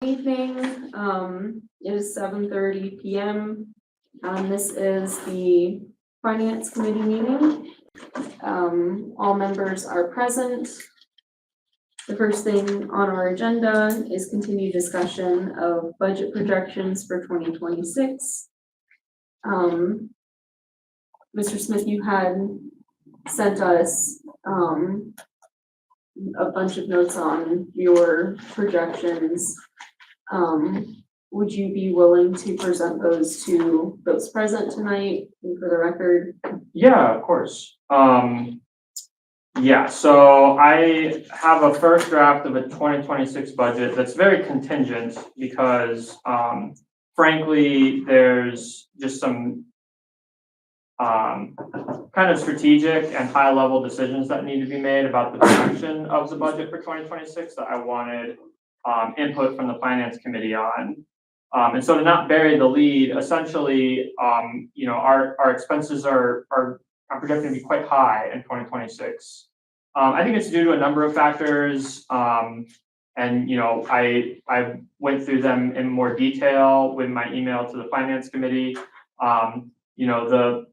Evening, it is 7:30 p.m. This is the Finance Committee meeting. All members are present. The first thing on our agenda is continued discussion of budget projections for 2026. Mr. Smith, you had sent us a bunch of notes on your projections. Would you be willing to present those to those present tonight and for the record? Yeah, of course. Yeah, so I have a first draft of a 2026 budget that's very contingent because, frankly, there's just some kind of strategic and high-level decisions that need to be made about the direction of the budget for 2026 that I wanted input from the Finance Committee on. And so to not bury the lead, essentially, our expenses are projected to be quite high in 2026. I think it's due to a number of factors. And I went through them in more detail with my email to the Finance Committee. The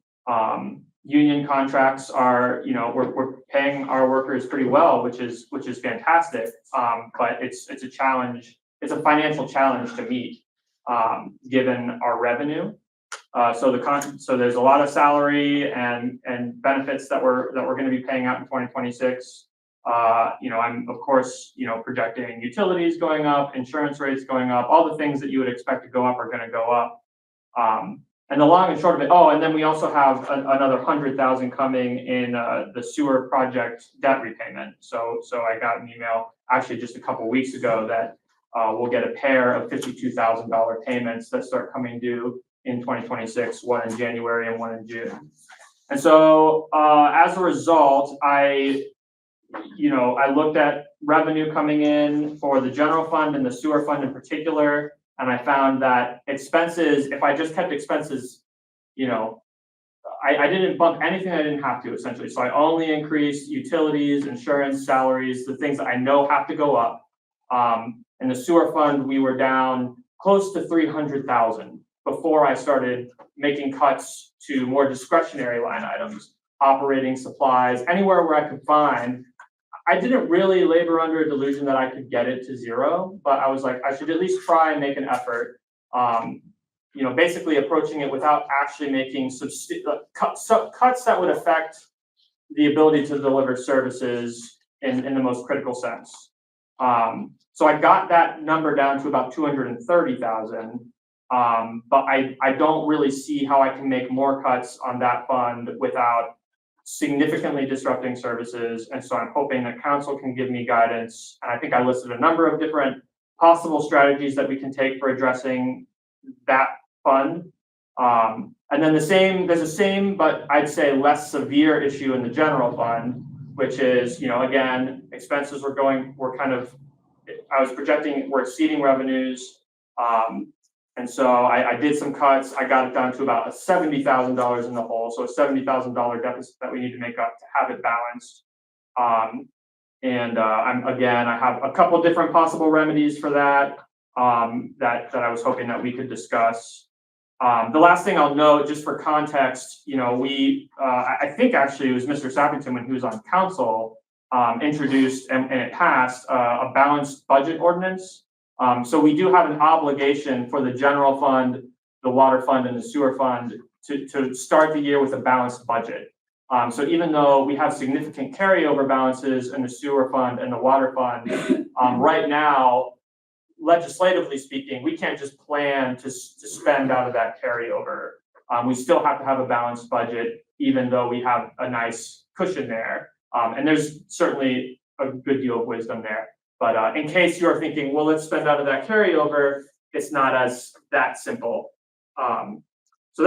union contracts are, we're paying our workers pretty well, which is fantastic. But it's a challenge. It's a financial challenge to meet, given our revenue. So there's a lot of salary and benefits that we're going to be paying out in 2026. I'm of course, projecting utilities going up, insurance rates going up, all the things that you would expect to go up are going to go up. And the long and short of it, and then we also have another 100,000 coming in the sewer project debt repayment. So I got an email actually just a couple of weeks ago that we'll get a pair of $52,000 payments that start coming due in 2026, one in January and one in June. And so as a result, I looked at revenue coming in for the general fund and the sewer fund in particular. And I found that expenses, if I just kept expenses, I didn't bump anything I didn't have to, essentially. So I only increased utilities, insurance, salaries, the things that I know have to go up. In the sewer fund, we were down close to 300,000 before I started making cuts to more discretionary line items, operating supplies, anywhere where I could find. I didn't really labor under a delusion that I could get it to zero, but I was like, I should at least try and make an effort. Basically approaching it without actually making cuts that would affect the ability to deliver services in the most critical sense. So I got that number down to about 230,000, but I don't really see how I can make more cuts on that fund without significantly disrupting services. And so I'm hoping that council can give me guidance. And I think I listed a number of different possible strategies that we can take for addressing that fund. And then there's the same, but I'd say less severe issue in the general fund, which is, again, expenses I was projecting we're exceeding revenues. And so I did some cuts. I got it down to about $70,000 in the hole. So a $70,000 deficit that we need to make up to have it balanced. I have a couple different possible remedies for that, that I was hoping that we could discuss. The last thing I'll note, just for context, I think actually it was Mr. Sappington when he was on council, introduced and it passed a balanced budget ordinance. So we do have an obligation for the general fund, the water fund, and the sewer fund to start the year with a balanced budget. So even though we have significant carryover balances in the sewer fund and the water fund, right now, legislatively speaking, we can't just plan to spend out of that carryover. We still have to have a balanced budget, even though we have a nice cushion there. And there's certainly a good deal of wisdom there. But in case you're thinking, well, let's spend out of that carryover, it's not as that simple. So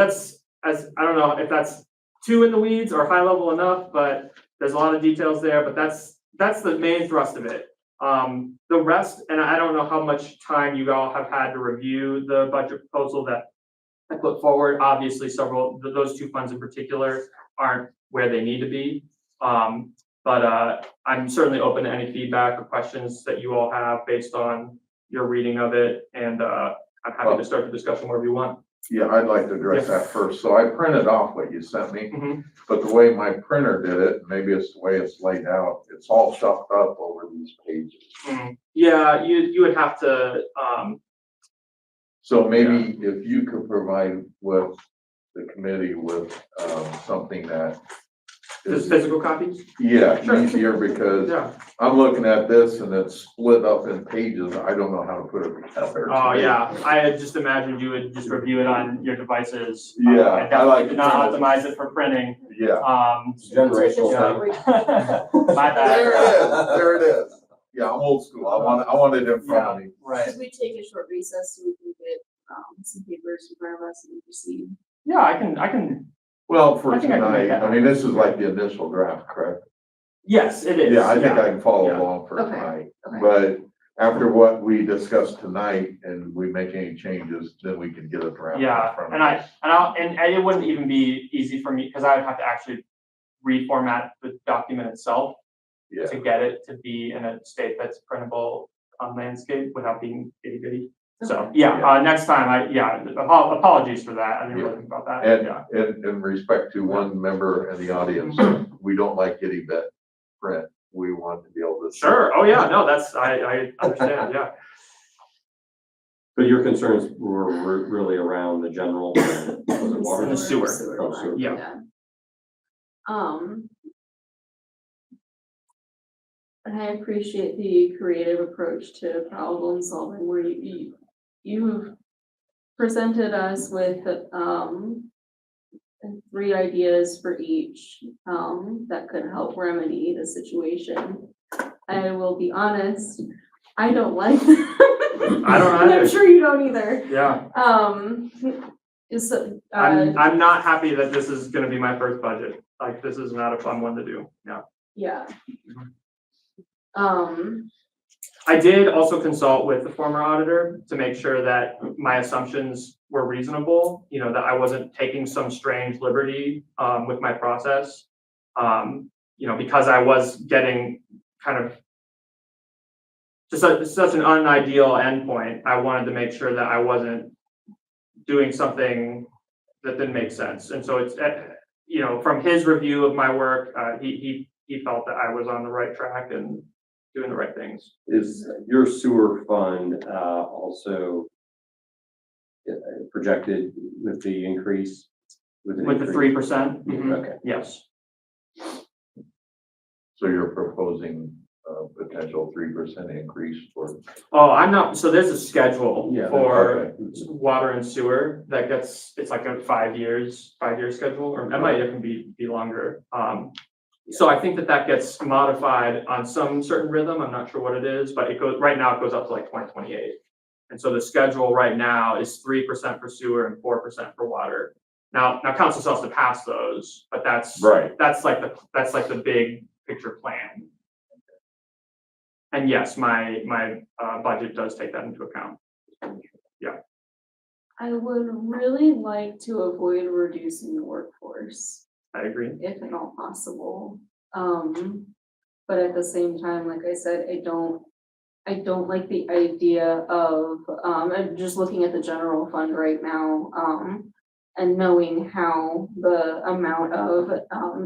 I don't know if that's too in the weeds or high level enough, but there's a lot of details there. But that's the main thrust of it. The rest, and I don't know how much time you all have had to review the budget proposal that I put forward. Obviously, those two funds in particular aren't where they need to be. But I'm certainly open to any feedback or questions that you all have based on your reading of it, and I'm happy to start the discussion wherever you want. Yeah, I'd like to address that first. So I printed off what you sent me, Mhm. but the way my printer did it, maybe it's the way it's laid out, it's all shuffled up over these pages. Yeah, you would have to, So maybe if you could provide with the committee with, something that just is, physical copies? yeah, Sure. easier, because Yeah. I'm looking at this and it's split up in pages. I don't know how to put it together. Oh, yeah, I had just imagined you would just review it on your devices. Yeah, I I definitely like did not to- optimize it for printing. Yeah. Generational Yeah. My bad. There it is, there it is. Yeah, I'm old school. I want it in front of me. Right. Should we take a short recess so we can get, some papers in front of us and proceed? Yeah, I can, Well, for I think I can make tonight, that I mean, this is like the initial draft, correct? yes, it is. Yeah, I think I can follow Yeah. along for Okay, tonight. okay. But after what we discussed tonight and we make any changes, then we can get a draft. in Yeah, front of and us. and it wouldn't even be easy for me, because I would have to actually reformat the document itself Yeah, to get it to be in a state that's printable on landscape without being itty bitty. So, yeah, next time, apologies for that, I didn't really think about that, and, yeah. in respect to one member in the audience, we don't like itty bit print. We want to be able to. Sure, oh, yeah, no, that's, I understand, yeah. But your concerns were really around the general, was it water? And the sewer. Oh, sewer. Yeah. And I appreciate the creative approach to problem solving where you've presented us with, 3 ideas for each, that could help remedy the situation. I will be honest, I don't like them. I don't And either. I'm sure you don't either. Yeah, Is, I'm not happy that this is gonna be my first budget, like, this is not a fun one to do, yeah. yeah. I did also consult with the former auditor to make sure that my assumptions were reasonable, you know, that I wasn't taking some strange liberty, with my process. You know, because I was getting kind of just such an unideal endpoint, I wanted to make sure that I wasn't doing something that didn't make sense. And so it's, you know, from his review of my work, he felt that I was on the right track and doing the right things. Is your sewer fund also projected with the increase? With the 3%? Okay. Yes. So you're proposing a potential 3% increase for, Oh, I'm not, so there's a schedule Yeah, for okay. water and sewer that gets, it's like a 5-year schedule, or it might even be longer. So I think that gets modified on some certain rhythm, I'm not sure what it is, but right now it goes up to like 2028. And so the schedule right now is 3% for sewer and 4% for water. Now council still has to pass those, but that's Right. that's like the big picture plan. And yes, my budget does take that into account. I would really like to avoid reducing the workforce, I agree. if at all possible. But at the same time, like I said, I don't like the idea of, I'm just looking at the general fund right now, and knowing how the amount of,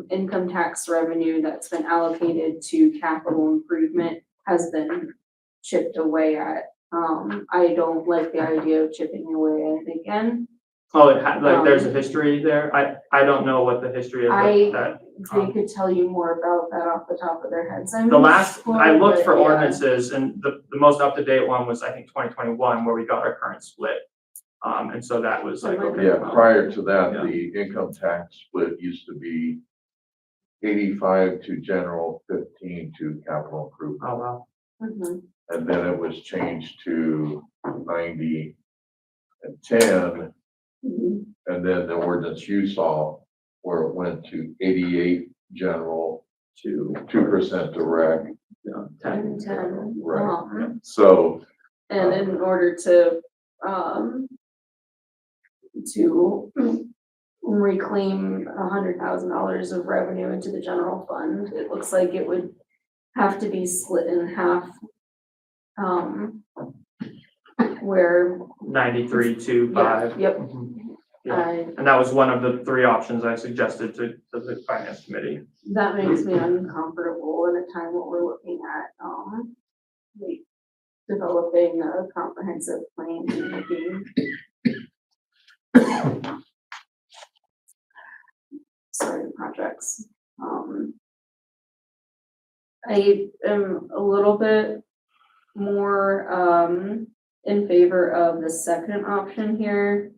income tax revenue that's been allocated to capital improvement has been chipped away at. I don't like the idea of chipping away at it again. Oh, there's a history there? I don't know what the history is of that. They could tell you more about that off the top of their heads. I looked for yeah. ordinances, and the most up-to-date one was, I think, 2021, where we got our current split. And so that was like, okay. yeah, prior to that, Yeah. the income tax split used to be 85 to general, 15 to capital improvement. Oh, wow. Mhm. And then it was changed to 90 and 10. Mhm. And then the ordinance you saw where it went to 88 general to 2% direct. Yeah, 10, 10. Right. So, And in order to reclaim $100,000 of revenue into the general fund, it looks like it would have to be split in half. where. 9325. Yep. Yeah, and that was one of the three options I suggested to the finance committee. That makes me uncomfortable in a time when we're looking at, like, developing a comprehensive plan and making certain projects. I am a little bit more, in favor of the second option here,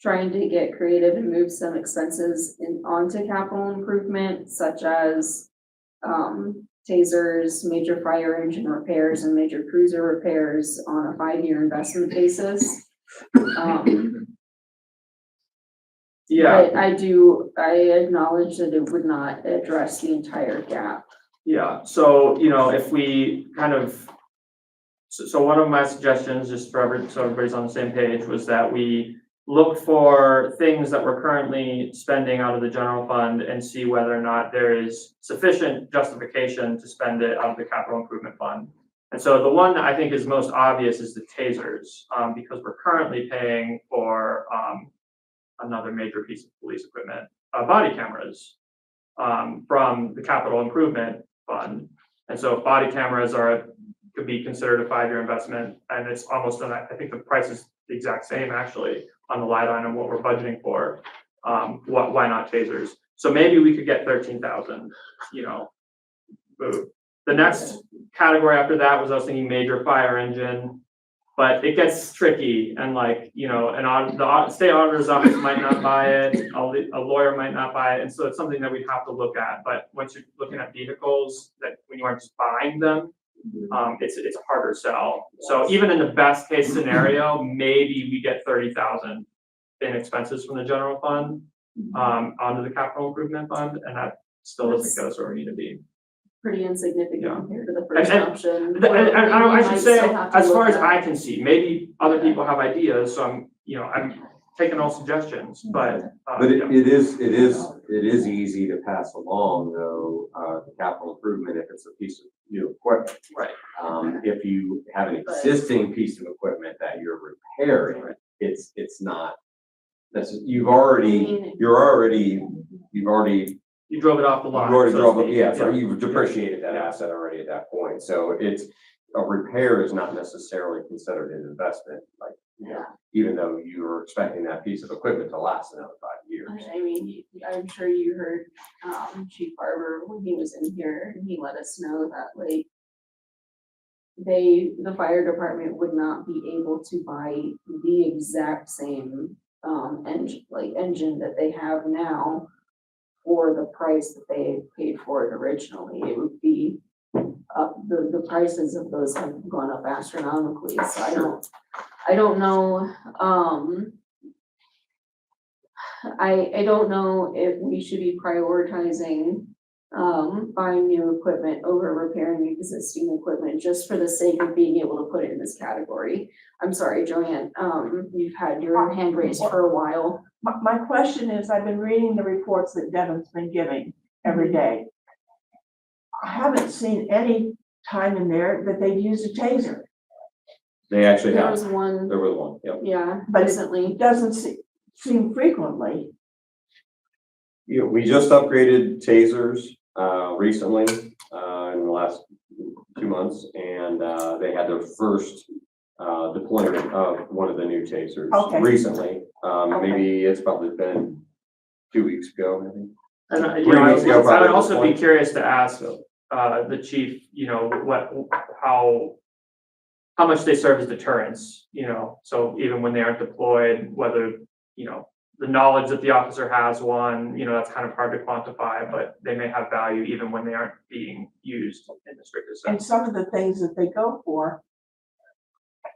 trying to get creative and move some expenses onto capital improvement, such as tasers, major fire engine repairs, and major cruiser repairs on a 5-year investment basis. Yeah, But I acknowledge that it would not address the entire gap. yeah, so, if we kind of, so one of my suggestions, just so everybody's on the same page, was that we look for things that we're currently spending out of the general fund and see whether or not there is sufficient justification to spend it out of the capital improvement fund. And so the one that I think is most obvious is the tasers, because we're currently paying for another major piece of police equipment, body cameras, from the capital improvement fund. And so if body cameras could be considered a 5-year investment, and it's almost, I think the price is the exact same actually on the line item what we're budgeting for. Why not tasers? So maybe we could get 13,000. The next category after that was I was thinking major fire engine, but it gets tricky and the state auditor's office might not buy it, a lawyer might not buy it, and so it's something that we have to look at. But once you're looking at vehicles that when you aren't just buying them, it's a harder sell. So even in the best case scenario, maybe we get 30,000 in expenses from the general fund onto the capital improvement fund, and that still doesn't get us where we need to be. Pretty insignificant compared to the first option. I should say, as far as I can. can see, maybe other people have ideas, so I'm taking all suggestions, but. It is easy to pass along though, the capital improvement if it's a piece of new equipment. Right. If you have an existing piece of equipment that you're repairing, it's not, you've already You drove it off the lot. you've already so to drove it, speak. yeah, so you've depreciated that asset already at that point. So a repair is not necessarily considered an investment, even though you're expecting that piece of equipment to last another 5 years. I mean, I'm sure you heard, Chief Barber when he was in here, and he let us know that the fire department would not be able to buy the exact same, engine that they have now for the price that they paid for it originally. It would be the prices of those have gone up astronomically, so I don't know, I don't know if we should be prioritizing, buying new equipment over repairing existing equipment just for the sake of being able to put it in this category. I'm sorry, Joanne, you've had your hand raised for a while. My question is, I've been reading the reports that Devon's been giving every day. I haven't seen any time in there that they've used a taser. They actually There have, was one, there was one, yep. yeah, But recently. It doesn't seem frequently. We just upgraded tasers recently in the last 2 months, and they had their first deployment of one of the new tasers recently. Maybe it's probably been 2 weeks ago, maybe. And I would also be curious to ask the chief, how much they serve as deterrents, so even when they aren't deployed, whether, the knowledge that the officer has one, that's kind of hard to quantify, but they may have value even when they aren't being used in the strictest And sense. some of the things that they go for,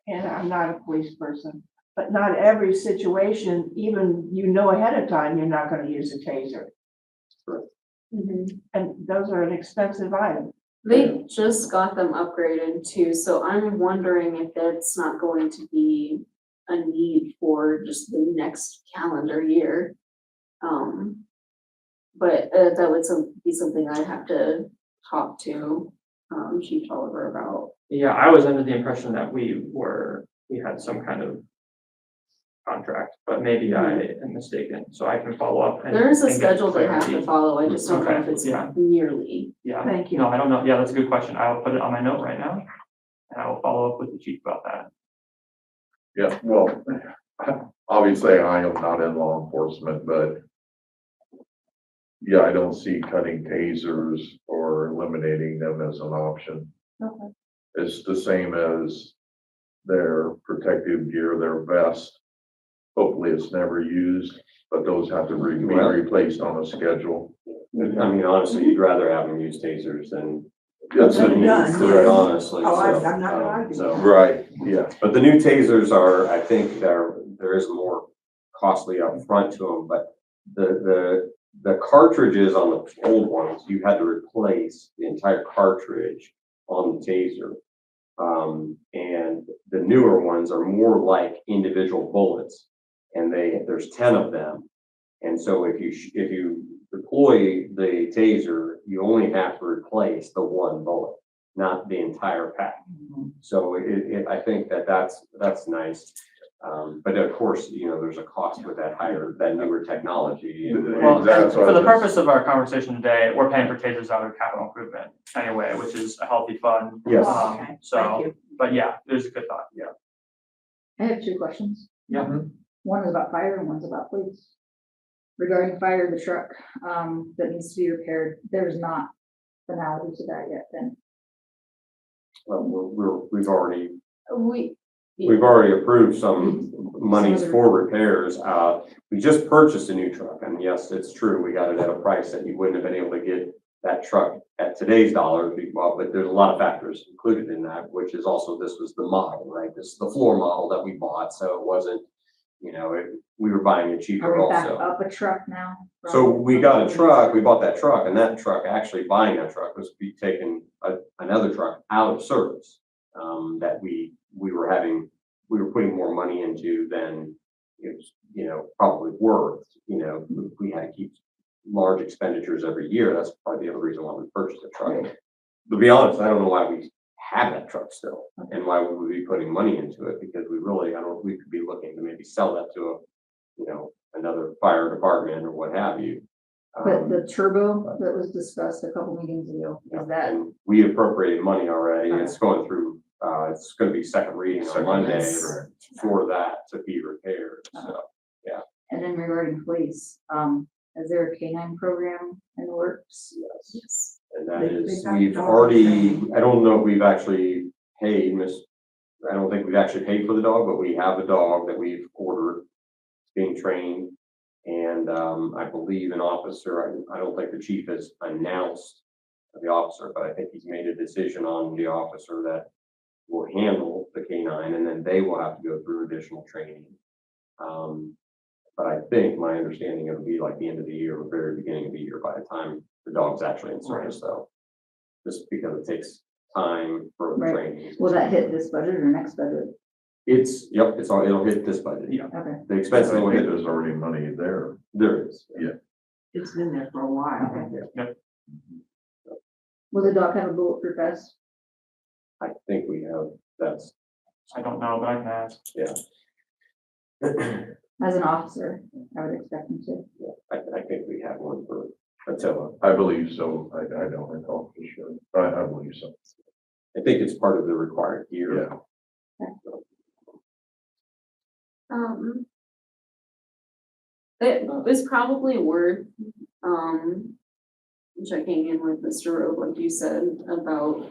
and I'm not a police person, but not every situation, even ahead of time, you're not going to use a taser. Mhm. And those are an expensive item. They just got them upgraded too, so I'm wondering if that's not going to be a need for just the next calendar year. But that would be something I'd have to talk to Chief Oliver about. Yeah, I was under the impression that we were we had some kind of contract, but maybe I am mistaken, so I can follow up. There is a and get schedule they have to clarity. follow, I just don't know if Okay, it's yeah. yearly. Yeah, Thank you. no, I don't know. Yeah, that's a good question. I'll put it on my note right now. And I will follow up with the chief about that. Yeah, well, obviously I am not in law enforcement, but yeah, I don't see cutting tasers or eliminating them as an option. Okay. It's the same as their protective gear, their vest. Hopefully it's never used, but those have to be Well- replaced on a schedule. I mean, honestly, you'd rather have them use tasers than. That's Than done, it. Right, honestly, Oh, so, I'm not gonna argue. so. Right, yeah. But the new tasers are, I think there is more costly upfront to them, but the cartridges on the old ones, you had to replace the entire cartridge on the taser. And the newer ones are more like individual bullets, and there's 10 of them. And so if you deploy the taser, you only have to replace the one bullet, not the entire pack. So I think that's nice. But of course, you know, there's a cost with that newer technology. Well, That's for what the I purpose just- of our conversation today, we're paying for tasers out of capital improvement anyway, which is a healthy fund. Yes. Oh, okay. Thank So, you. but yeah, there's a good thought, yeah. I have two questions. Yeah. One is about fire and one's about police. Regarding fire, the truck, that needs to be repaired, there's not finality to that yet then. We've already We, We've already approved some monies for repairs. We just purchased a new truck, and yes, it's true, we got it at a price that you wouldn't have been able to get that truck at today's dollars. Well, but there's a lot of factors included in that, which is also, this was the model, right? This is the floor model that we bought, so it wasn't, you know, we were buying it cheaper Are we back also. up a truck now? So we got a truck, we bought that truck, and that truck, actually buying that truck was be taking another truck out of service. That we were putting more money into than it was, you know, probably worth. You know, we had to keep large expenditures every year. That's probably the other reason why we purchased a truck. To be honest, I don't know why we have that truck still and why we would be putting money into it, because we could be looking to maybe sell that to a, you know, another fire department or what have you. But the turbo that was discussed a couple meetings ago, is that, And we appropriated money already. It's going through, it's gonna be second reading on Monday for that to be repaired, so. and then regarding police, is there a K-9 program in the works? yes, And that They is, got we've dog already, training. I don't know if we've actually paid, I don't think we've actually paid for the dog, but we have a dog that we've ordered, being trained. And, I believe an officer, I don't think the chief has announced the officer, but I think he's made a decision on the officer that will handle the K-9, and then they will have to go through additional training. But I think my understanding it'll be like the end of the year or very beginning of the year by the time the dog's actually in service, though. Just because it takes time for the Right. training. Will that hit this budget or next budget? It'll hit this budget. Yeah. Okay, The I expenses will think hit, there's already money there. there is. It's been there for a while. okay. Will the dog have a bulletproof vest? I think we have, that's, I don't know, but I can ask. As an officer, I would expect him to. I think we have one for Attila. I believe so. I don't recall for sure, but I believe so. I think it's part of the required gear. Yeah. it was probably worth, checking in with Mr. Rowe, like you said, about,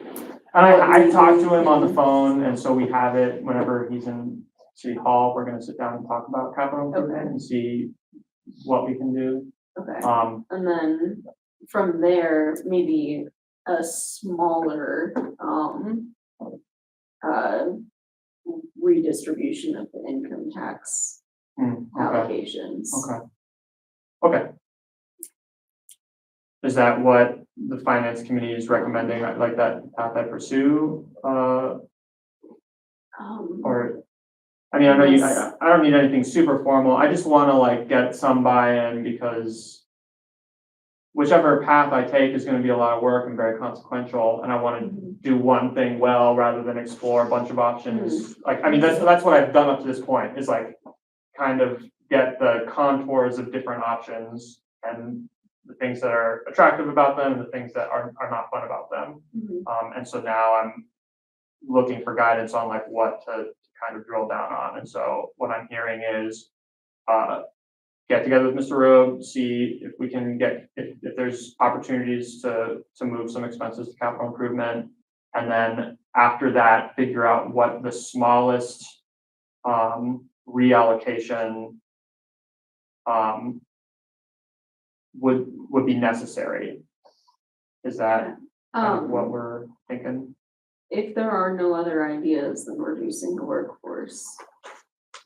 I talked to him on the phone, and so we have it whenever he's in City Hall. We're gonna sit down and talk about capital improvement Okay. and see what we can do. okay. Um, And then from there, maybe a smaller, redistribution of the income tax okay, allocations. okay. Is that what the finance committee is recommending, like that path I pursue, or? I mean, I know I don't need anything super formal, I just wanna like get some buy-in because whichever path I take is gonna be a lot of work and very consequential, and I wanna do one thing well rather than explore a bunch of options. Like, I mean, that's what I've done up to this point, is like, kind of get the contours of different options and the things that are attractive about them and the things that are not fun about them. And so now I'm looking for guidance on like what to kind of drill down on. And so what I'm hearing is, get together with Mr. Rowe, see if we can get, if there's opportunities to move some expenses to capital improvement. And then after that, figure out what the smallest, reallocation, would be necessary. Is that kind of what we're thinking? If there are no other ideas, then reducing the workforce.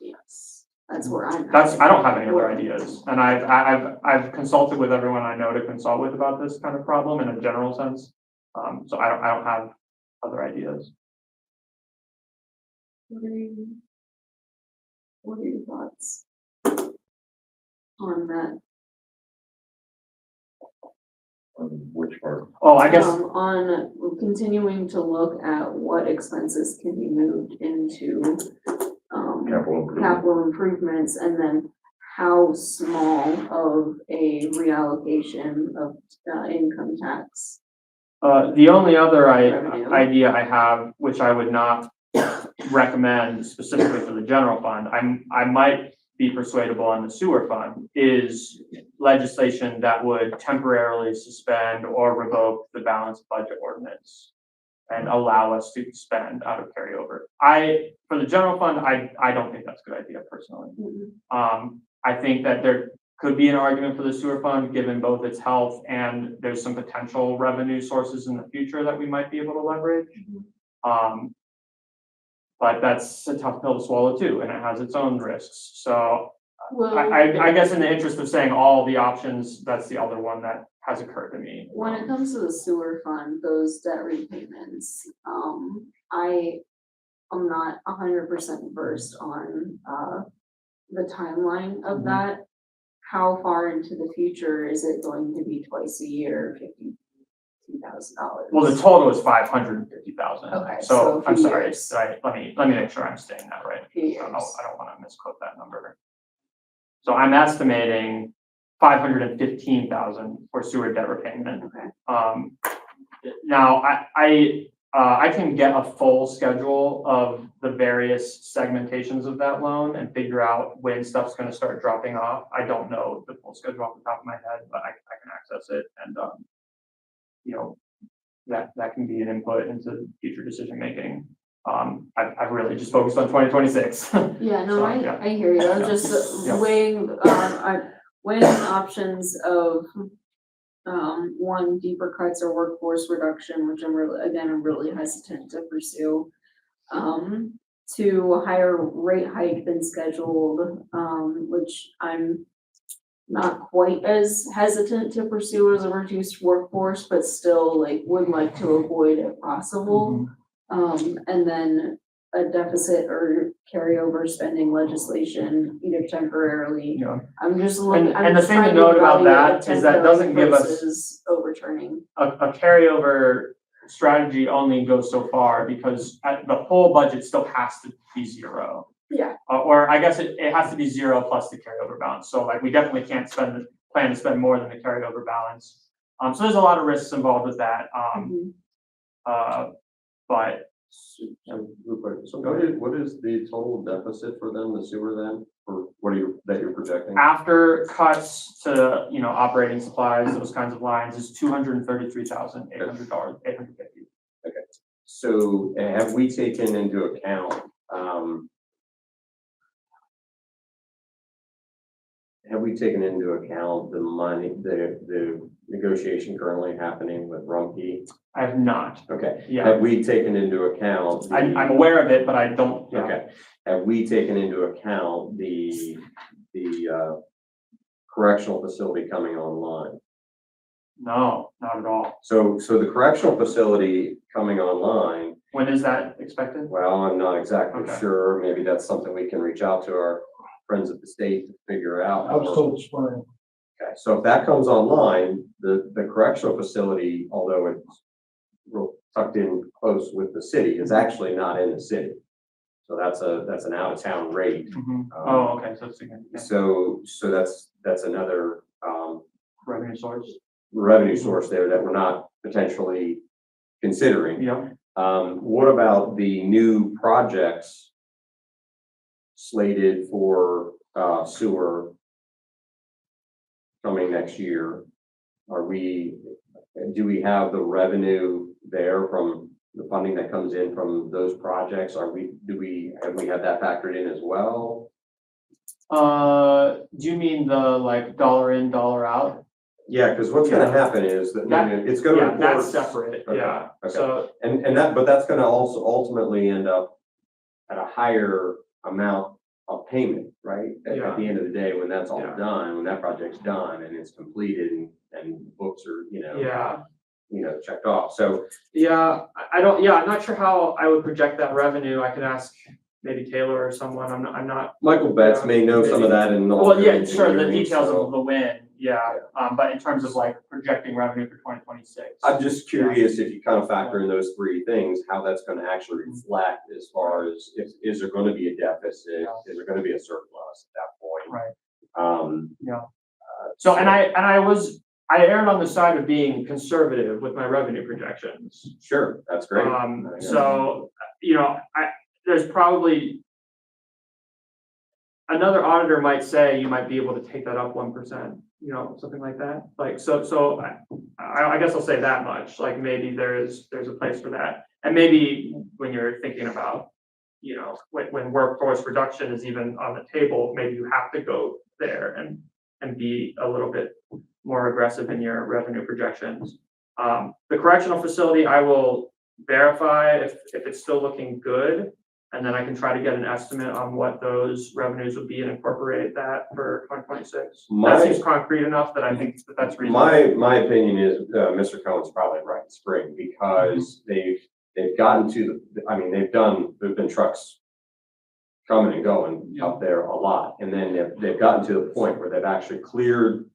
Yes, that's where I'm. I don't have any other ideas, and I've consulted with everyone I know to consult with about this kind of problem in a general sense. So I don't have other ideas. What are your thoughts on that? Which part? Oh, I guess, On continuing to look at what expenses can be moved into, Capital improvement. capital improvements, and then how small of a reallocation of, income tax. the only other Revenue. idea I have, which I would not recommend specifically for the general fund, I might be persuadable on the sewer fund, is legislation that would temporarily suspend or revoke the balanced budget ordinance and allow us to spend out of carryover. For the general fund, I don't think that's a good idea personally. I think that there could be an argument for the sewer fund, given both its health and there's some potential revenue sources in the future that we might be able to leverage. But that's a tough pill to swallow too, and it has its own risks. So Well, I guess in the interest of saying all the options, that's the other one that has occurred to me. when it comes to the sewer fund, those debt repayments, I am not 100% versed on, the timeline of that. How far into the future is it going to be twice a year, $52,000? Well, the total is 550,000. Okay, so So a I'm few sorry, years. let me make sure I'm saying that right. Few years. I don't want to misquote that number. So I'm estimating 515,000 for sewer debt repayment. Okay. Now I can get a full schedule of the various segmentations of that loan and figure out when stuff's going to start dropping off. I don't know the full schedule off the top of my head, but I can access it, and you know, that can be an input into future decision making. I've really just focused on 2026. Yeah, no, So, I yeah. hear you. I'm just Yeah. weighing options of, one, deeper cuts or workforce reduction, which I'm really hesitant to pursue. To a higher rate hike than scheduled, which I'm not quite as hesitant to pursue as a reduced workforce, but still would like to avoid if possible. And then a deficit or carryover spending legislation, either temporarily. Yeah. I'm just looking. And the thing to note about that is that doesn't give us overturning. a carryover strategy only goes so far, because the whole budget still has to be zero. Yeah. Or I guess it has to be zero plus the carryover balance. So we definitely can't plan to spend more than the carryover balance. So there's a lot of risks involved with that. But So what is the total deficit for them, the sewer then, for that you're projecting? after cuts to, operating supplies, those kinds of lines, is $233,800, $850. So have we taken into account, the money, the negotiation currently happening with Rumpke? I have not. Okay. Yeah. Have we taken into account? I'm aware of it, but I don't. Yeah. Okay. Have we taken into account the correctional facility coming online? No, not at all. So the correctional facility coming online, When is that expected? well, I'm not exactly Okay. sure. Maybe that's something we can reach out to our friends at the state to figure out. I was told spring. Okay, so if that comes online, the correctional facility, although it's real tucked in close with the city, is actually not in the city. So that's an out of town rate. Oh, okay, so it's significant So that's another revenue source. revenue source there that we're not potentially considering. Yeah. What about the new projects slated for sewer coming next year? Do we have the revenue there from the funding that comes in from those projects? Have we had that factored in as well? Do you mean the like dollar in, dollar out? Yeah, because what's gonna Yeah. happen is that it's gonna Yeah, report. that's separate, Okay, yeah, okay. so, But that's gonna also ultimately end up at a higher amount of payment, right? At the end of the day, when that's all Yeah. done, when that project's done and it's completed and books are, yeah. checked off, so. Yeah, I'm not sure how I would project that revenue. I could ask maybe Taylor or someone. I'm not. Michael Betts may know some of that and. Well, yeah, sure, the engineering, details so of the win, yeah. But in terms of like projecting revenue for 2026. I'm just curious if you kind of factor in those three things, how that's gonna actually reflect as far as, is there gonna be a deficit? Is there gonna be a surplus at that point? Right. So, and I erred on the side of being conservative with my revenue projections. Sure, that's great. So, there's probably another auditor might say you might be able to take that up 1%, something like that. Like, so I guess I'll say that much, like maybe there's a place for that. And maybe when you're thinking about, when workforce reduction is even on the table, maybe you have to go there and be a little bit more aggressive in your revenue projections. The correctional facility, I will verify if it's still looking good, and then I can try to get an estimate on what those revenues would be and incorporate that for 2026. That seems concrete enough that I think that's reasonable. My opinion is, Mr. Cohen's probably right in spring, because they've gotten to there've been trucks coming and going up there a lot, and then they've gotten to the point where they've actually cleared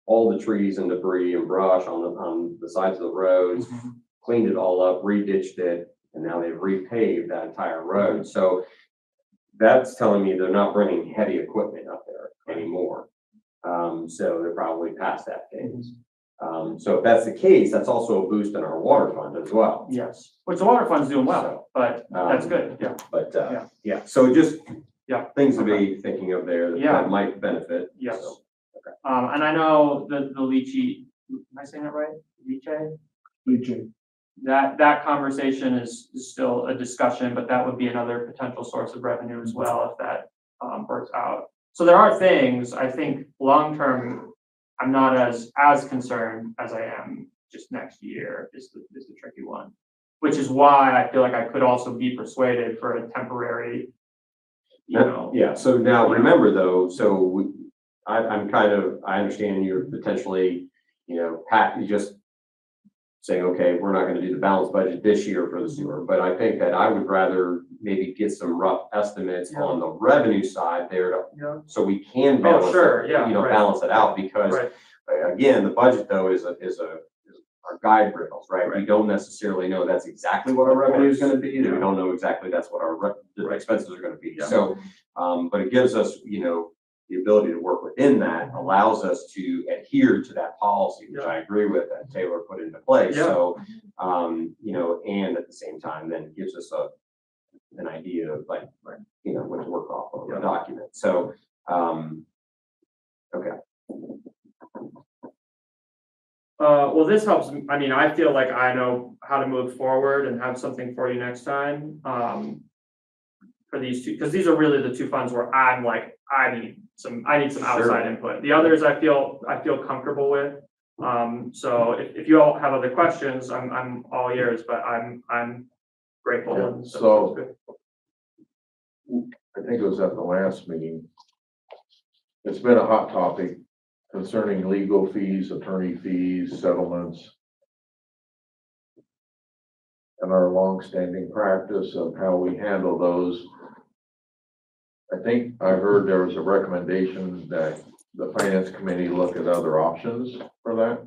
all the trees and debris and brush on the sides of the roads, cleaned it all up, re-ditched it, and now they've repaved that entire road. So that's telling me they're not bringing heavy equipment up there anymore. So they're probably past that phase. So if that's the case, that's also a boost in our water fund as well. Yes, which the water fund's doing well, but that's good, yeah. But, so just, Yeah. things to be thinking of there that might benefit. Yes. So, And I know the lychee, am I saying that right? Lychee? That conversation is still a discussion, but that would be another potential source of revenue as well if that works out. So there are things, I think, long-term, I'm not as concerned as I am just next year is the tricky one, which is why I feel like I could also be persuaded for a temporary, Yeah, so now remember though, I understand you're potentially, Pat, you just saying, okay, we're not gonna do the balanced budget this year for the sewer, but I think that I would rather maybe get some rough estimates on the revenue side there so we can balance, balance it out, because again, the budget though is our guide rails, right? We don't necessarily know that's exactly what our revenue is gonna be, and we don't know exactly that's what our expenses are gonna be. So, but it gives us, the ability to work within that, allows us to adhere to that policy, which I agree with, that Taylor put into place. So, and at the same time, then it gives us an idea of what to work off of a document. So, okay. Well, this helps. I mean, I feel like I know how to move forward and have something for you next time. For these two, because these are really the two funds where I'm like, I need some outside input. The others I feel comfortable with. So if you all have other questions, I'm all ears, but I'm grateful. Yeah, and so- good. I think it was at the last meeting. It's been a hot topic concerning legal fees, attorney fees, settlements, and our longstanding practice of how we handle those. I think I heard there was a recommendation that the finance committee look at other options for that?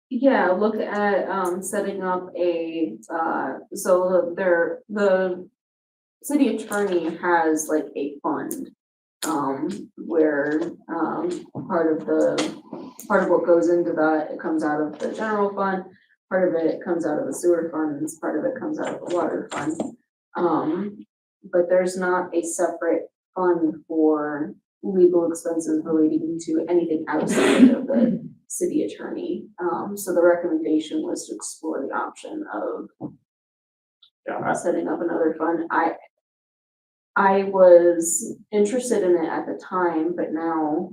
Yeah, look at, setting up the city attorney has like a fund. Where, part of what goes into that, it comes out of the general fund, part of it comes out of the sewer funds, part of it comes out of the water fund. But there's not a separate fund for legal expenses relating to anything outside of the city attorney. So the recommendation was to explore the option of setting up another fund. I was interested in it at the time, but now,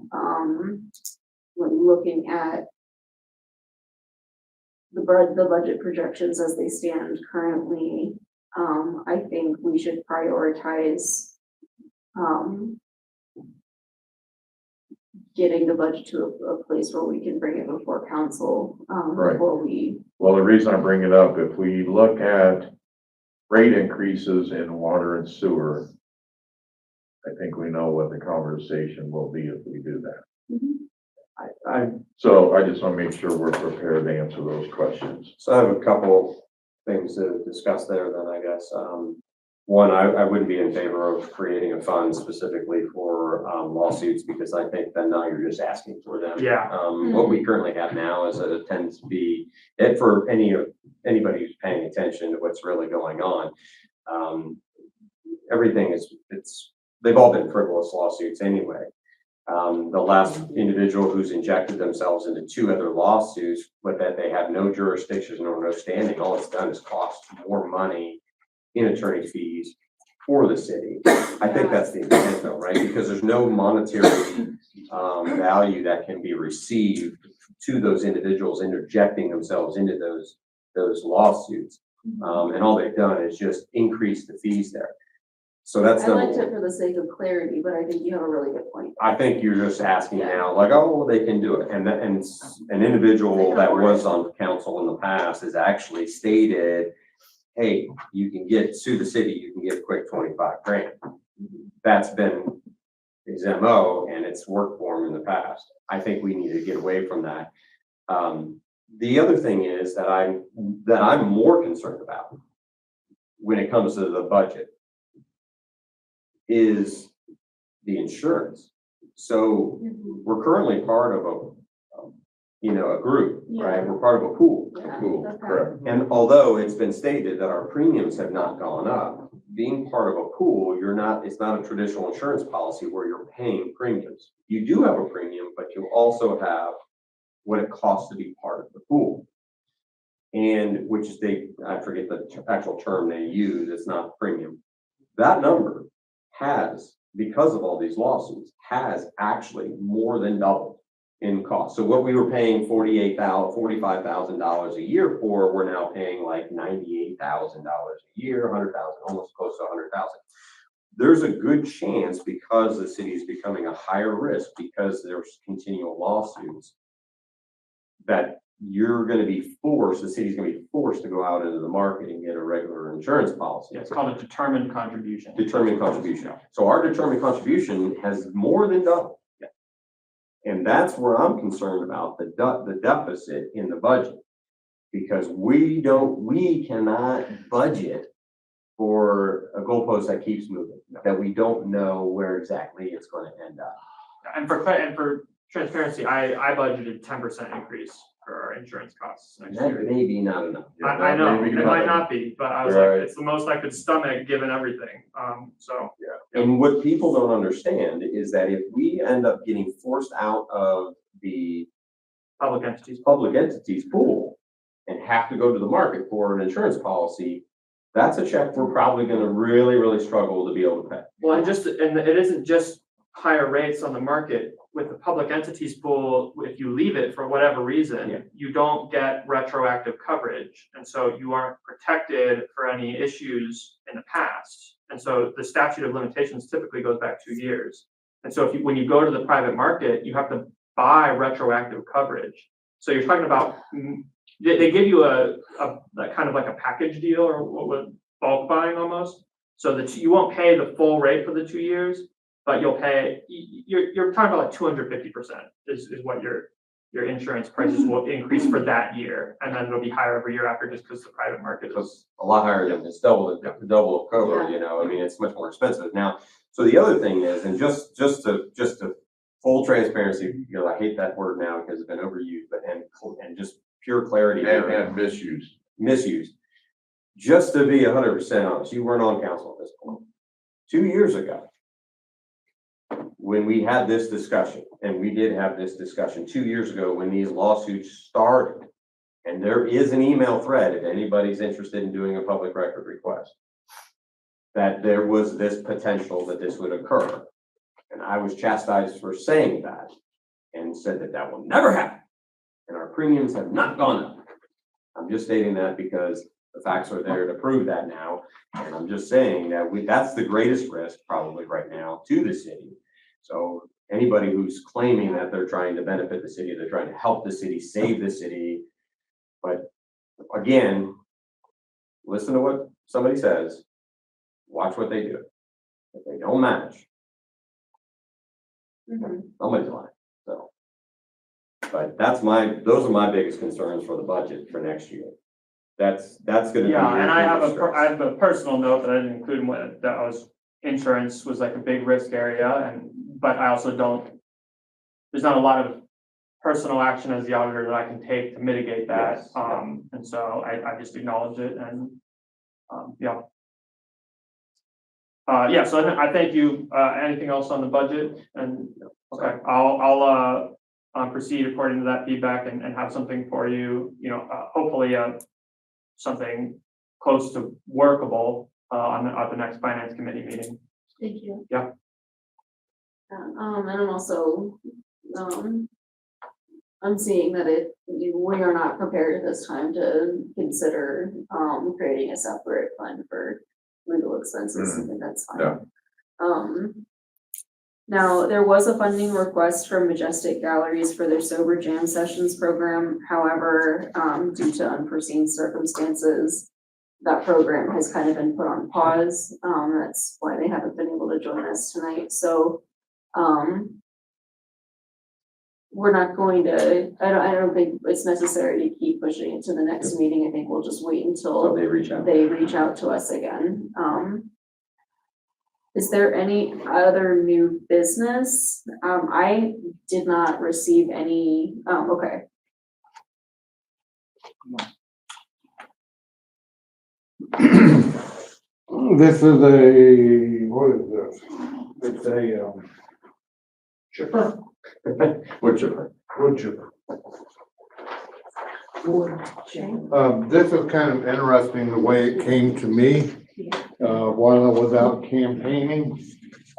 when looking at the budget projections as they stand currently, I think we should prioritize, getting the budget to a place where we can bring it before council, Right. before we. Well, the reason I bring it up, if we look at rate increases in water and sewer, I think we know what the conversation will be if we do that. So I just want to make sure we're prepared to answer those questions. So I have a couple things to discuss there then, I guess. One, I wouldn't be in favor of creating a fund specifically for lawsuits, because I think then now you're just asking for them. Yeah. What we currently have now is that it tends to be, it for anybody who's paying attention to what's really going on. Everything they've all been frivolous lawsuits anyway. The last individual who's injected themselves into 2 other lawsuits, but that they have no jurisdiction or no standing, all it's done is cost more money in attorney fees for the city. I think that's the intent though, right? Because there's no monetary value that can be received to those individuals interjecting themselves into those lawsuits. And all they've done is just increase the fees there. So that's I liked it for the sake of clarity, but I think you have a really good point. I think you're just asking now, like, oh, they can do it. And an individual that was on council in the past has actually stated, hey, you can sue the city, you can get a quick 25 grand. That's been his MO and it's worked for him in the past. I think we need to get away from that. The other thing is that I'm more concerned about when it comes to the budget is the insurance. So we're currently part of a group, right? We're part of a pool. Cool, correct. And although it's been stated that our premiums have not gone up, being part of a pool, it's not a traditional insurance policy where you're paying premiums. You do have a premium, but you also have what it costs to be part of the pool. And I forget the actual term they use, it's not premium. That number because of all these lawsuits, has actually more than doubled in cost. So what we were paying $45,000 a year for, we're now paying like $98,000 a year, 100,000, almost close to 100,000. There's a good chance, because the city is becoming a higher risk because there's continual lawsuits, that the city's gonna be forced to go out into the market and get a regular insurance policy. Yeah, it's called a determined contribution. Determined contribution. So our determined contribution has more than doubled. And that's where I'm concerned about the deficit in the budget. Because we cannot budget for a goalpost that keeps moving, that we don't know where exactly it's going to end up. And for transparency, I budgeted 10% increase for our insurance costs next That year. may be not enough. I know, Maybe it might not be, but I was like, Right. it's the most I could stomach given everything. And what people don't understand is that if we end up getting forced out of the Public entities. public entities pool and have to go to the market for an insurance policy, that's a check we're probably gonna really, really struggle to be able to pay. Well, and it isn't just higher rates on the market. With the public entities pool, if you leave it for whatever reason, you don't get retroactive coverage. And so you aren't protected for any issues in the past. And so the statute of limitations typically goes back 2 years. And so when you go to the private market, you have to buy retroactive coverage. So you're talking about, they give you a kind of like a package deal, or what would bulk buying almost, so that you won't pay the full rate for the 2 years, but you'll pay, you're talking about like 250% is what your insurance prices will increase for that year. And then it'll be higher every year after, just because the private market is. A lot higher than it's double of cover, you know, I mean, it's much more expensive now. So the other thing is, and just to full transparency, you know, I hate that word now because it's been overused, but and just pure clarity And misuse. Just to be 100% honest, you weren't on council at this point. 2 years ago, when we had this discussion, and we did have this discussion 2 years ago when these lawsuits started, and there is an email thread if anybody's interested in doing a public record request, that there was this potential that this would occur. And I was chastised for saying that and said that that will never happen. And our premiums have not gone up. I'm just stating that because the facts are there to prove that now. And I'm just saying that that's the greatest risk probably right now to the city. So anybody who's claiming that they're trying to benefit the city, they're trying to help the city, save the city. But again, listen to what somebody says, watch what they do. If they don't match, somebody's lying. So, but those are my biggest concerns for the budget for next year. That's gonna be. Yeah, and I biggest stress. have a personal note that I didn't include in what, that was, insurance was like a big risk area, but I also there's not a lot of personal action as the auditor that I can take to mitigate that. Yes. And so I just acknowledge it and, yeah. Yeah, so I thank you. Anything else on the budget? And, okay, I'll proceed according to that feedback and have something for you, you know, hopefully, something close to workable, at the next finance committee meeting. Thank you. Yeah. And I'm also, I'm seeing that we are not prepared at this time to consider, creating a separate fund for legal expenses. I think that's fine. Yeah. Now, there was a funding request from Majestic Galleries for their Sober Jam Sessions program. However, due to unforeseen circumstances, that program has kind of been put on pause. That's why they haven't been able to join us tonight. So, we're not going to, I don't think it's necessary to keep pushing it to the next meeting. I think we'll just wait until So they reach out to us again. Is there any other new business? I did not receive any, okay. This is what is this? It's a, chipper, Wood chipper. wood chipper. This is kind of interesting, the way it came to me. While I was out campaigning,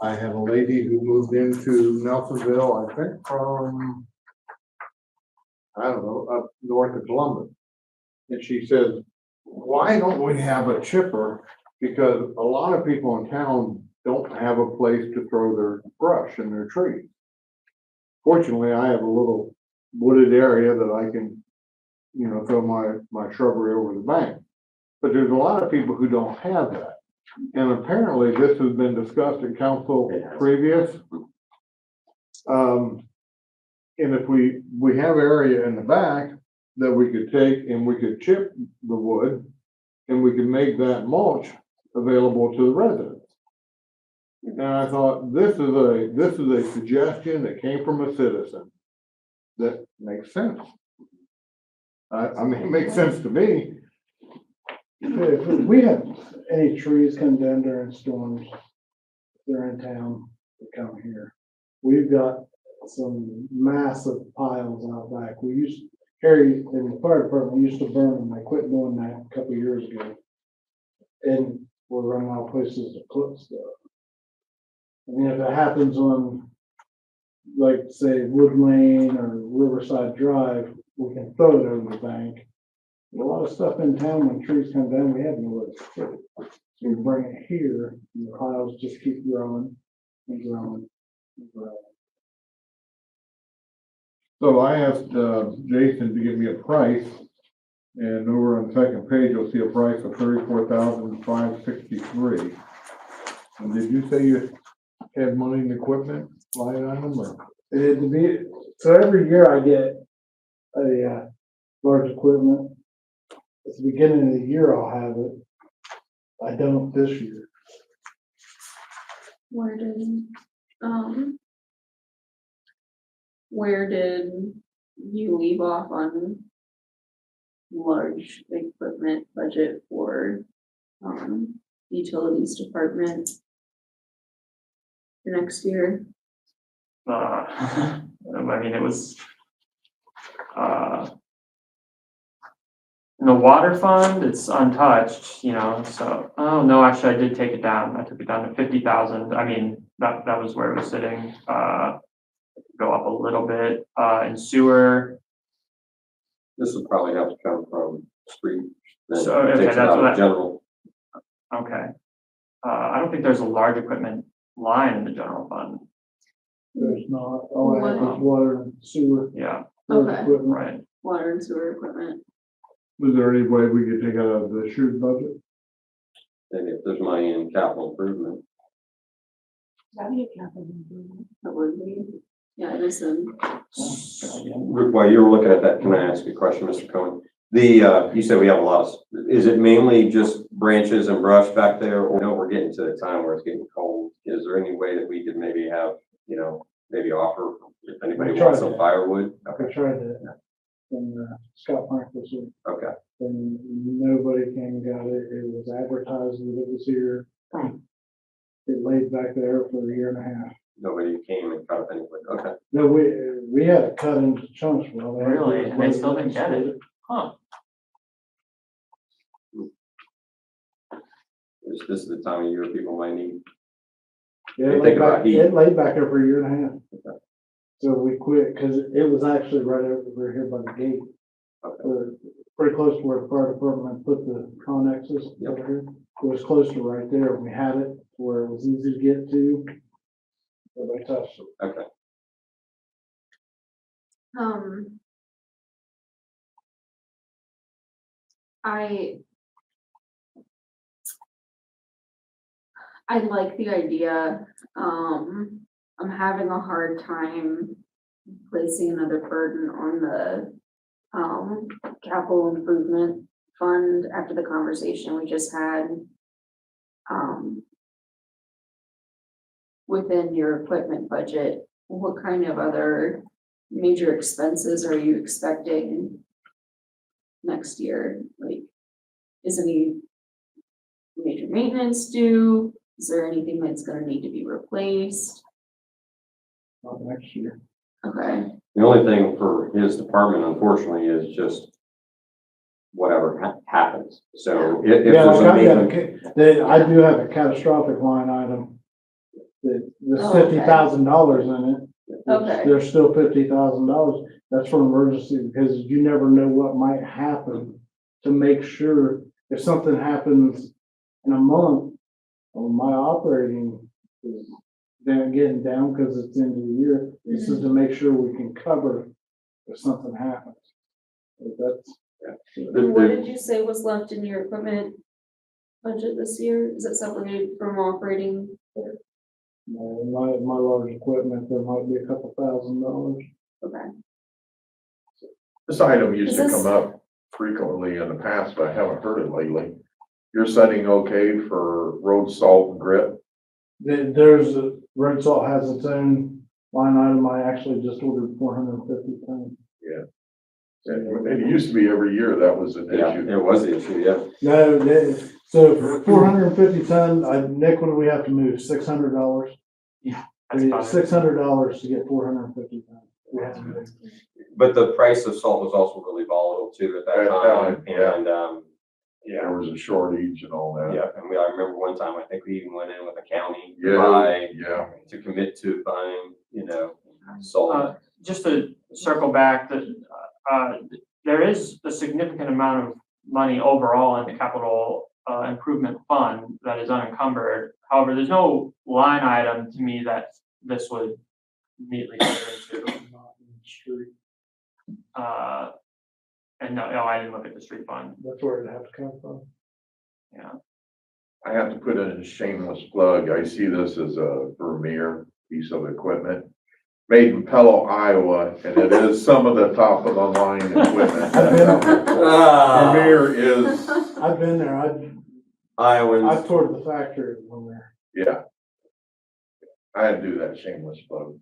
I had a lady who moved into Nelsonville, I think from, I don't know, up north of Columbus. And she says, why don't we have a chipper? Because a lot of people in town don't have a place to throw their brush and their trees. Fortunately, I have a little wooded area that I can, you know, throw my shrubbery over the bank. But there's a lot of people who don't have that. And apparently this has been discussed at council previous. And if we have area in the back that we could take and we could chip the wood and we could make that mulch available to the residents. And I thought, this is a suggestion that came from a citizen that makes sense. I mean, it makes sense to me. If we have any trees come down during storms, they're in town, they come here. We've got some massive piles out back. Harry in the fire department, we used to burn them. I quit doing that a couple of years ago. And we're running out of places to put stuff. I mean, if it happens on, like, say, Wood Lane or Riverside Drive, we can throw it over the bank. A lot of stuff in town, when trees come down, we have nowhere to put it. So we bring it here, and the piles just keep growing and growing and growing. So I asked Jason to give me a price, and over on the second page, you'll see a price of $34,563. And did you say have money in equipment line item or? So every year I get a, large equipment. At the beginning of the year, I'll have it. I don't this year. Where did you leave off on large equipment budget for, utilities department for next year? I mean, it was, in the water fund, it's untouched, so, oh, no, actually, I did take it down. I took it down to 50,000. I mean, that was where it was sitting. Go up a little bit, in sewer. This would probably have to come from street. Then So, okay, takes it that's out of what I- General. Okay. I don't think there's a large equipment line in the general fund. There's not, all I have is water and sewer. Yeah, large Okay. equipment. right. Water and sewer equipment. Was there any way we could take out of the shoot budget? Maybe if there's money in capital improvement. That'd be a capital improvement. That would be, yeah, it is While you were looking at that, can I ask you a question, Mr. Cohen? You said we have a lot of, is it mainly just branches and brush back there? Or no, we're getting to the time where it's getting cold. Is there any way that we could maybe have, maybe offer if anybody We wants tried some that. firewood? I Okay, tried that. And Scott Frank was here, okay. and nobody came and got it. It was advertised that it was here. It laid back there for a year and a half. Nobody came and cut up anything. Okay. No, we had it cut into chunks. Well, they had to Really? And they load still up didn't and get it? split Huh. This is the time of year people might need. Yeah, They it think laid about back, heat. it laid back there for a year and a half. Okay. So we quit, cause it was actually right over here by the gate. Okay. Pretty close to where the fire department put the connexes Yep. over here. It was close to right there. We had it where it was easy to get to. Nobody touched it. Okay. I like the idea. I'm having a hard time placing another burden on the, capital improvement fund after the conversation we just had. Within your equipment budget, what kind of other major expenses are you expecting next year? Like, is any major maintenance due? Is there anything that's gonna need to be replaced? Not next year. Okay, The only thing for his department, unfortunately, is just whatever happens. So if Yeah, there's like a I got maintenance, I do have a catastrophic line item. There's Oh, okay. $50,000 in it. Okay. There's still $50,000. That's for emergency because you never know what might happen. To make sure if something happens in a month, well, my operating is getting down because it's the end of the year. This is to make sure we can cover if something happens. That's. and what did you say was left in your equipment budget this year? Is it separated from operating? My large equipment, there might be a couple $1,000. Okay, This item used Is to this- come up frequently in the past, but I haven't heard it lately. You're setting okay for road salt and grit? There's a, road salt has its own line item. I actually just ordered 450 tons. It used to be every year that was an yeah, issue. it was the issue, yeah. No, so for 450 ton, Nick, what do we have to move? $600? That's about it. $600 to get 450 tons. We have to move. But the price of salt was also really volatile too at that At that time. time, yeah. And, There was a shortage and all that. yeah, and I remember one time, I think we even went in with a county to Yeah, buy, yeah. to commit to buying, salt. Just to circle back, there is a significant amount of money overall in the capital improvement fund that is unencumbered. However, there's no line item to me that this would immediately go into. Not in the street. And no, I didn't look at the street fund. That's where it'd have to come from. Yeah. I have to put in a shameless plug. I see this as a premier piece of equipment. Made in Pello, Iowa, and it is some of the top of the line equipment. Premier is, I've been there, Iowans. I've toured the factory when there. yeah. I had to do that shameless plug.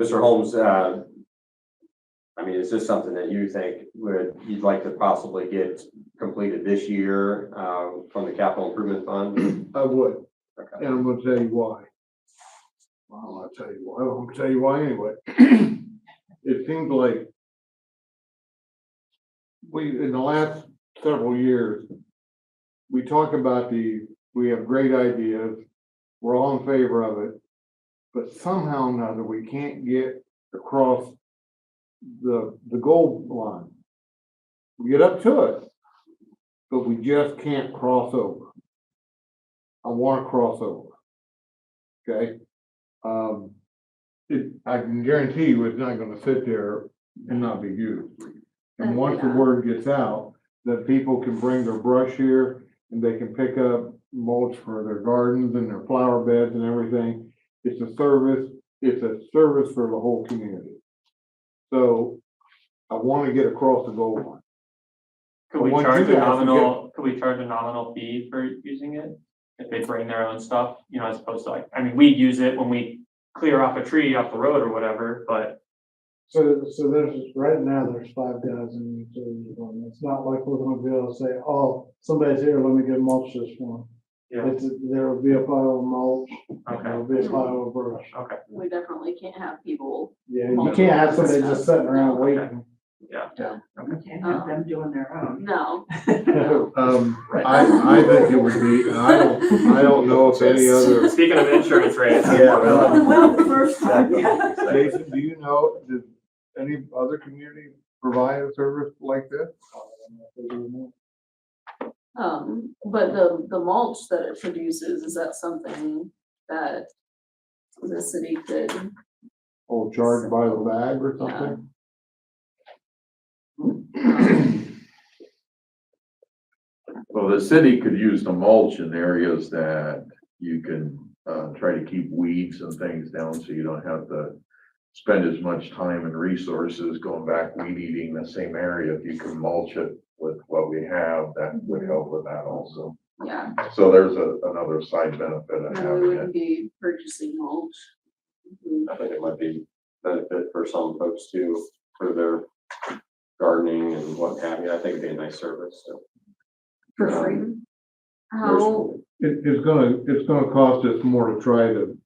Mr. Holmes, I mean, is this something that you think you'd like to possibly get completed this year, from the capital improvement fund? I would, Okay. and I'm gonna tell you why. Well, I'll tell you why, I'm gonna tell you why anyway. It seems like in the last several years, we talk about we have great ideas, we're all in favor of it, but somehow or another, we can't get across the goal line. We get up to it, but we just can't cross over. I wanna cross over. Okay? I can guarantee you it's not gonna sit there and not be used. And once the Yeah. word gets out, that people can bring their brush here and they can pick up mulch for their gardens and their flower beds and everything. It's a service for the whole community. So I wanna get across the goal line. Could we Once charge you a guys nominal fee for using it? If they bring their own stuff, you know, as opposed to like, I mean, we use it when we clear off a tree off the road or whatever, but So right now, there's 5 guys in the utility department. It's not like we're gonna be able to say, oh, somebody's here, let me get mulch this one. yeah, There'll be a pile of mulch, okay, there'll be a pile of brush. okay, We definitely can't have people. Yeah, you can't have somebody just sitting around Okay. waiting. yeah. You can't have them doing their own. No. I think it would be, and I don't know if any other, Speaking of insurance rates. Well, the first time, yeah. Jason, do you know, does any other community provide a service like this? But the mulch that it produces, is that something that the city could? Or charged by the bag or something? Well, the city could use the mulch in areas that you can, try to keep weeds and things down, so you don't have to spend as much time and resources going back weed eating the same area. If you can mulch it with what we have, that would help with that also. Yeah, So there's another side benefit of and we having it. wouldn't be purchasing mulch. I think it might be benefit for some folks too, for their gardening and what have you. I think it'd be a nice service, so. For free. How, It's gonna cost us more to try to,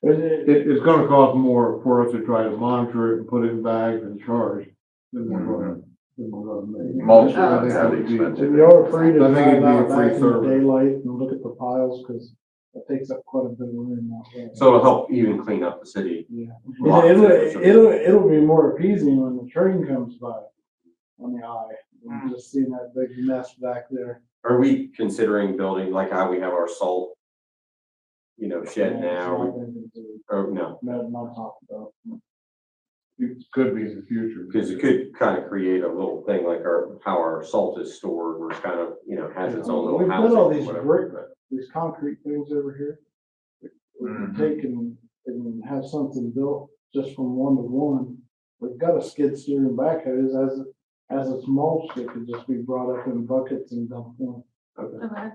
it's gonna cost more for us to try to monitor it and put it in bags and charge than we're gonna make. Mulch I think is that would be- expensive. And you're free to I think drive it'd be a out free back in the service. daylight and look at the piles, cause it takes up quite a bit of room out there. So it'll help even clean up the city. Yeah. Lots of It'll be more appeasing when the train comes by on the eye, than just seeing that big mess back there. Are we considering building like how we have our salt, shed now, or no? Not talked about. It could be in the future. Because it could kind of create a little thing like how our salt is stored, where it's kind of, has its own little We've housing got all or these whatever. brick, these concrete things over here. We can take and have something built just from one to one. We've got a skid steer and backhoes as it's mulched, it could just be brought up in buckets and dumped in. okay,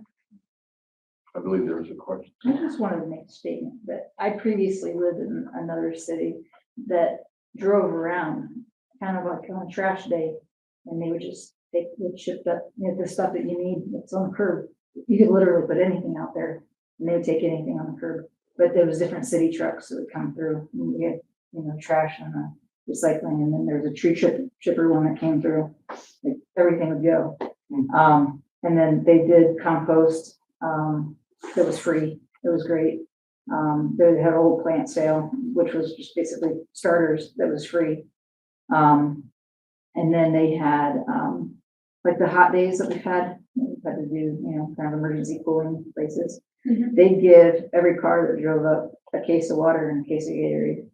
I believe there was a question. I just wanted to make a statement that I previously lived in another city that drove around kind of like on a trash day. And they would ship up, the stuff that you need, that's on the curb. You could literally put anything out there and they would take anything on the curb. But there was different city trucks that would come through and you had, trash and recycling. And then there was a tree chipper one that came through, like everything would go. And then they did compost, that was free. It was great. They had a whole plant sale, which was just basically starters that was free. And then they had, like the hot days that we've had to do, kind of emergency cooling places. Mhm. They give every car that drove up a case of water and a case of Gatorade.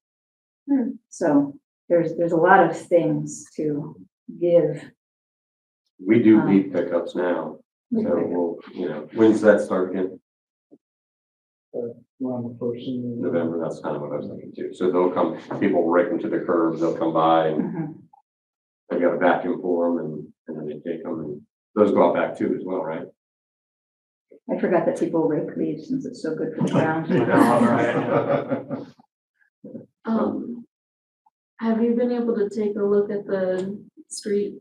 So there's a lot of things to give We do leaf pickups now, so we'll, you know, when's that start again? Around the first of November, that's kind of what I was thinking too. So they'll come, people rake them to the curbs, they'll come by and they got a vacuum for them and then they take them and those go out back too as well, right? I forgot that people rake leaves since it's so good for the ground. Have you been able to take a look at the street?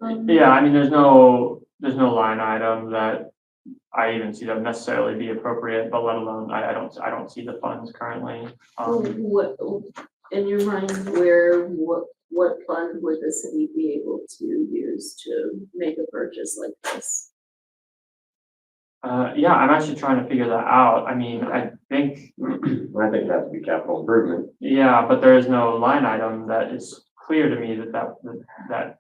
Yeah, I mean, there's no line item that I even see that would necessarily be appropriate, but let alone, I don't see the funds currently. What, in your mind, what fund would the city be able to use to make a purchase like this? Yeah, I'm actually trying to figure that out. I mean, I think, it has to be capital improvement. yeah, but there is no line item that is clear to me that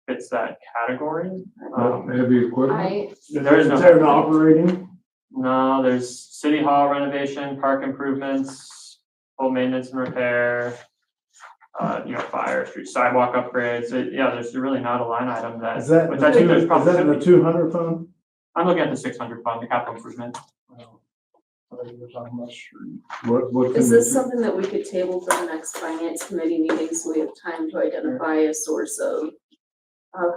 fits that category. Heavy equipment? There is no. Is there an operating? No, there's city hall renovation, park improvements, home maintenance and repair, fire, street sidewalk upgrades. Yeah, there's really not a line item that, Is that, which I think there's is probably. that in the 200 fund? I'm looking at the 600 fund, the capital improvement. We're talking about street. What's Is in this the- something that we could table for the next finance committee meeting, so we have time to identify a source of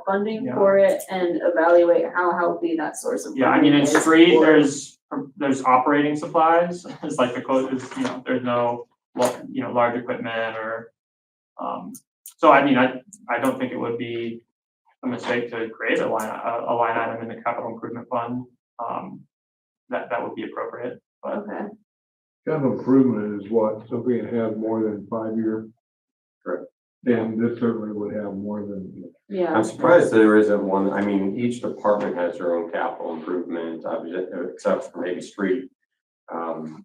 funding Yeah. for it and evaluate how healthy that source of Yeah, I funding mean, in is street, for- there's operating supplies. It's like the code is, there's no, large equipment or, so I mean, I don't think it would be a mistake to create a line item in the capital improvement fund. That would be appropriate, but Okay, Capital improvement is what, something that has more than 5 year? Correct. And this certainly would have more than, yeah. I'm surprised there isn't one, I mean, each department has their own capital improvement, except for maybe street.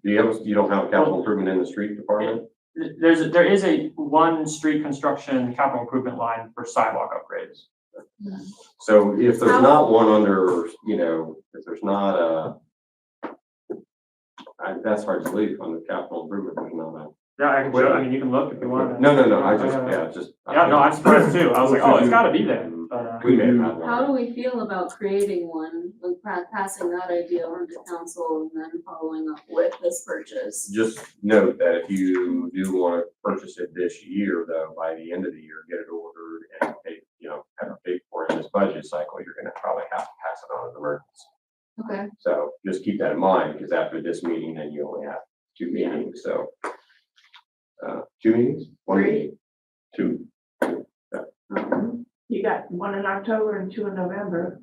You don't have a capital improvement in the street department? there is a one street construction capital improvement line for sidewalk upgrades. So if there's How- not one under, if there's not that's hard to believe on the capital improvement, there's not a. Yeah, I mean, you can look if you want. No, Yeah, no, I'm surprised too. I was like, oh, it's gotta be there, but, We may have had How one. do we feel about creating one, like passing that idea on to council and then following up with this purchase? Just note that if you do want to purchase it this year, though, by the end of the year, get it ordered and pay, have it paid for in this budget cycle, you're gonna probably have to pass it on as an emergency. Okay, So just keep that in mind, because after this meeting, then you only have 2 Yeah. meetings, so. 2 meetings? 1 Three. meeting? 2. You got one in October and 2 in November.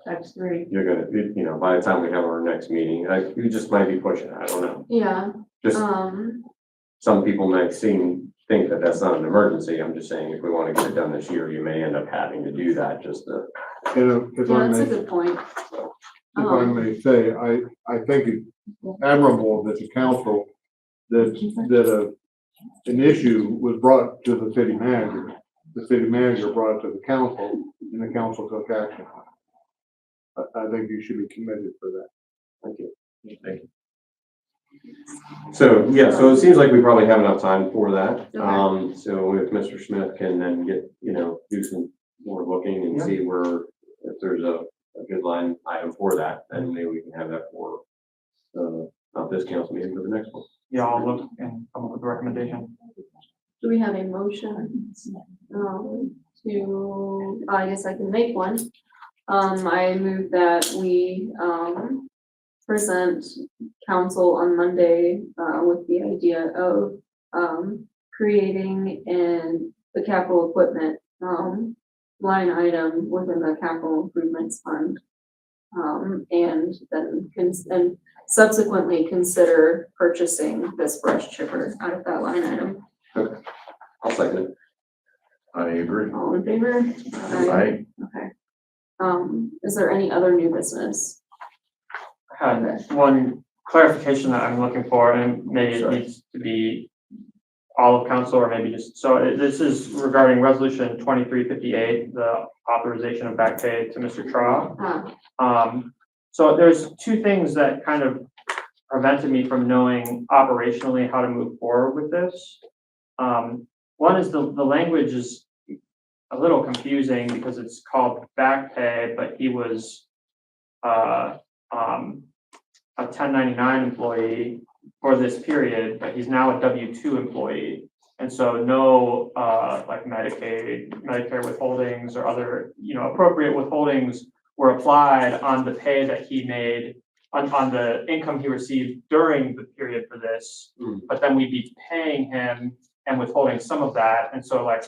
That's 3. You're gonna, by the time we have our next meeting, you just might be pushing it, I don't know. yeah, Just, some people might think that that's not an emergency. I'm just saying, if we want to get it done this year, you may end up having to do that just to. and if yeah, I that's a may, good point. if I may say, I think it's admirable that the council, that an issue was brought to the city manager. The city manager brought it to the council and the council took action. I think you should be committed for that. Thank you. Thank you. So, yeah, so it seems like we probably have enough time for that. Okay. So if Mr. Smith can then get, do some more looking and see where, if there's a good line item for that, then maybe we can have that for, not this council meeting, but the next one. yeah, I'll look and come up with a recommendation. Do we have a motion, I guess I can make one. I move that we, present council on Monday, with the idea of, creating the capital equipment, line item within the capital improvements fund. And then and subsequently consider purchasing this brush chipper out of that line item. I'll second it. I agree. All in favor? I, Okay. Is there any other new business? I had one clarification that I'm looking for, and maybe it Sure. needs to be all of council, or maybe just, so this is regarding resolution 2358, the authorization of back pay to Mr. Traw. So there's two things that kind of prevented me from knowing operationally how to move forward with this. One is the language is a little confusing because it's called back pay, but he was a 1099 employee for this period, but he's now a W-2 employee. And so no, like Medicaid, Medicare withholdings or other, appropriate withholdings were applied on the pay that he made, on the income he received during the period for this. But then we'd be paying him and withholding some of that. And so like,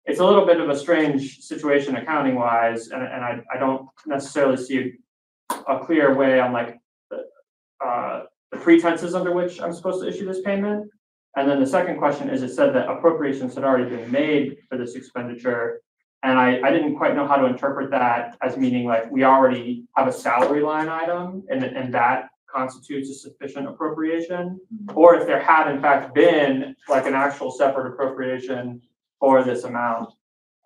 it's a little bit of a strange situation accounting wise, and I don't necessarily see a clear way on like the pretenses under which I'm supposed to issue this payment. And then the second question is, it said that appropriations had already been made for this expenditure. And I didn't quite know how to interpret that as meaning like we already have a salary line item and that constitutes a sufficient appropriation, or if there had in fact been like an actual separate appropriation for this amount.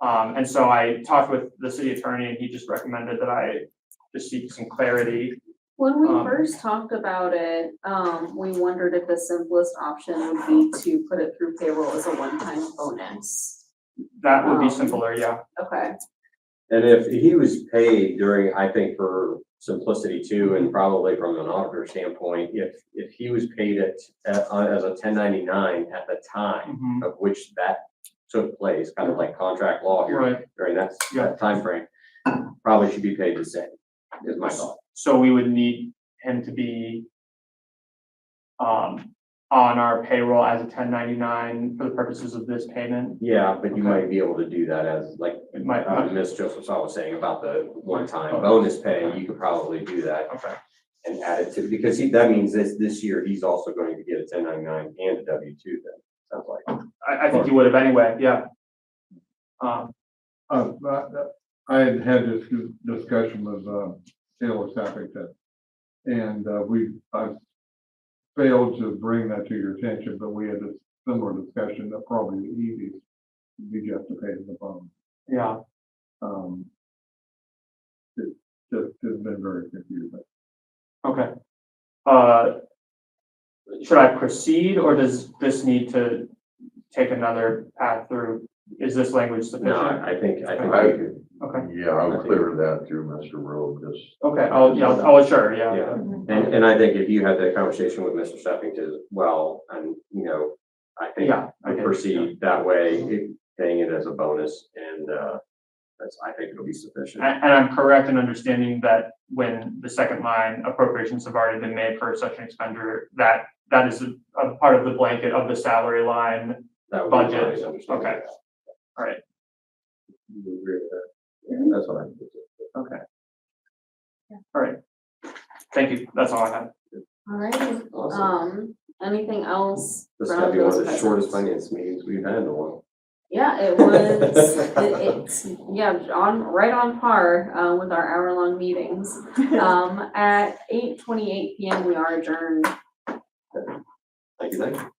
And so I talked with the city attorney and he just recommended that I just seek some clarity. When we first talked about it, we wondered if the simplest option would be to put it through payroll as a one-time bonus. That would be simpler, yeah. Okay, And if he was paid during, I think for simplicity too, and probably from an auditor standpoint, if he was paid as a 1099 at the time of which that took place, kind of like contract law here Right. during that timeframe, probably should be paid the same, is my thought. So we would need him to be on our payroll as a 1099 for the purposes of this payment. Yeah, but you might be able to do that as like It might, Ms. Joseph was saying about the one-time bonus pay, you could probably do that okay. and add it to, because that means this year, he's also going to get a 1099 and a W-2 then, sounds like. I think you would have anyway, yeah. I had had this discussion with Taylor Sappington, and I've failed to bring that to your attention, but we had a similar discussion that probably the easiest would be just to pay the phone. Yeah. It's been very confusing. Okay. Should I proceed or does this need to take another path through? Is this language sufficient? No, I think we could. Okay. Yeah, I'll clear that through Mr. Rowe, just. Okay. Oh, sure. Yeah. Yeah, and I think if you had that conversation with Mr. Steffington as well, and, I think Yeah. I proceed that way, paying it as a bonus, and, I think it'll be sufficient. And I'm correct in understanding that when the second line appropriations have already been made for such an expenditure, that is a part of the blanket of the salary line. That would be budget. my understanding. Okay. All right. You agree with that? Yeah, that's what I think. Okay. All right. Thank you. That's all I have. all right. Awesome. Anything else? This from might be one of those the shortest present? finance meetings we've had in a while. Yeah, it was, it's, right on par, with our hour-long meetings. At 8:28 PM, we are adjourned. Thank you.